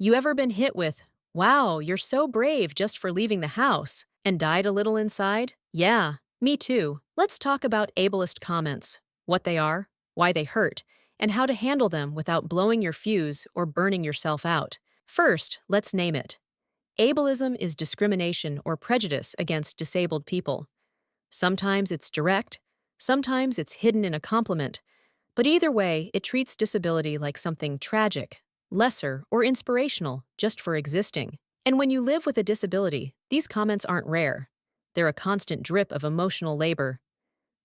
You ever been hit with, wow, you're so brave just for leaving the house, and died a little inside? Yeah, me too. Let's talk about ableist comments, what they are, why they hurt, and how to handle them without blowing your fuse or burning yourself out. First, let's name it. Ableism is discrimination or prejudice against disabled people. Sometimes it's direct, sometimes it's hidden in a compliment, but either way, it treats disability like something tragic, lesser, or inspirational just for existing. And when you live with a disability, these comments aren't rare. They're a constant drip of emotional labor.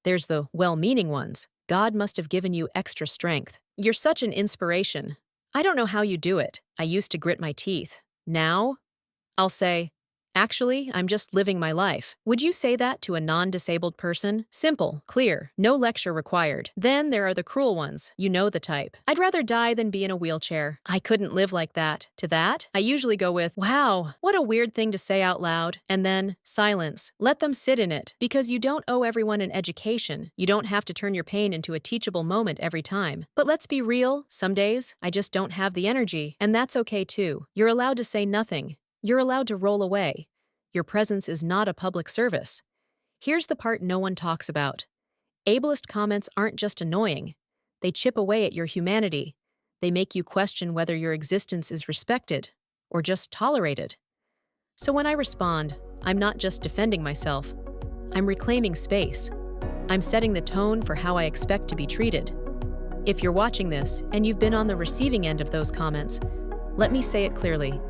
There's the well-meaning ones. God must have given you extra strength. You're such an inspiration. I don't know how you do it. I used to grit my teeth. Now, I'll say, actually, I'm just living my life. Would you say that to a non-disabled person? Simple, clear, no lecture required. Then there are the cruel ones. You know the type. I'd rather die than be in a wheelchair. I couldn't live like that. To that, I usually go with, wow, what a weird thing to say out loud. And then, silence. Let them sit in it. Because you don't owe everyone an education. You don't have to turn your pain into a teachable moment every time. But let's be real, some days, I just don't have the energy. And that's okay too. You're allowed to say nothing. You're allowed to roll away. Your presence is not a public service. Here's the part no one talks about. Ableist comments aren't just annoying. They chip away at your humanity. They make you question whether your existence is respected or just tolerated. So when I respond, I'm not just defending myself. I'm reclaiming space. I'm setting the tone for how I expect to be treated. If you're watching this and you've been on the receiving end of those comments, let me say it clearly.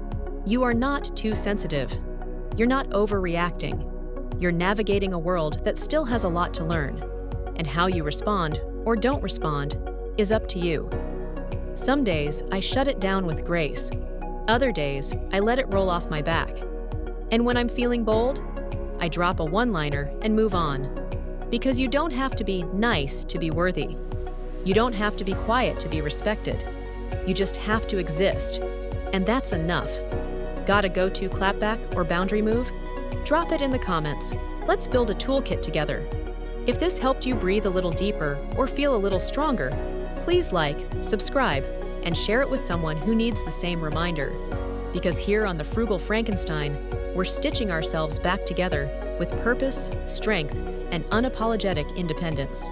You are not too sensitive. You're not overreacting. You're navigating a world that still has a lot to learn. And how you respond, or don't respond, is up to you. Some days, I shut it down with grace. Other days, I let it roll off my back. And when I'm feeling bold, I drop a one-liner and move on. Because you don't have to be nice to be worthy. You don't have to be quiet to be respected. You just have to exist. And that's enough. Got a go-to clapback or boundary move? Drop it in the comments. Let's build a toolkit together. If this helped you breathe a little deeper or feel a little stronger, please like, subscribe, and share it with someone who needs the same reminder. Because here on the Frugal Frankenstein, we're stitching ourselves back together with purpose, strength, and unapologetic independence.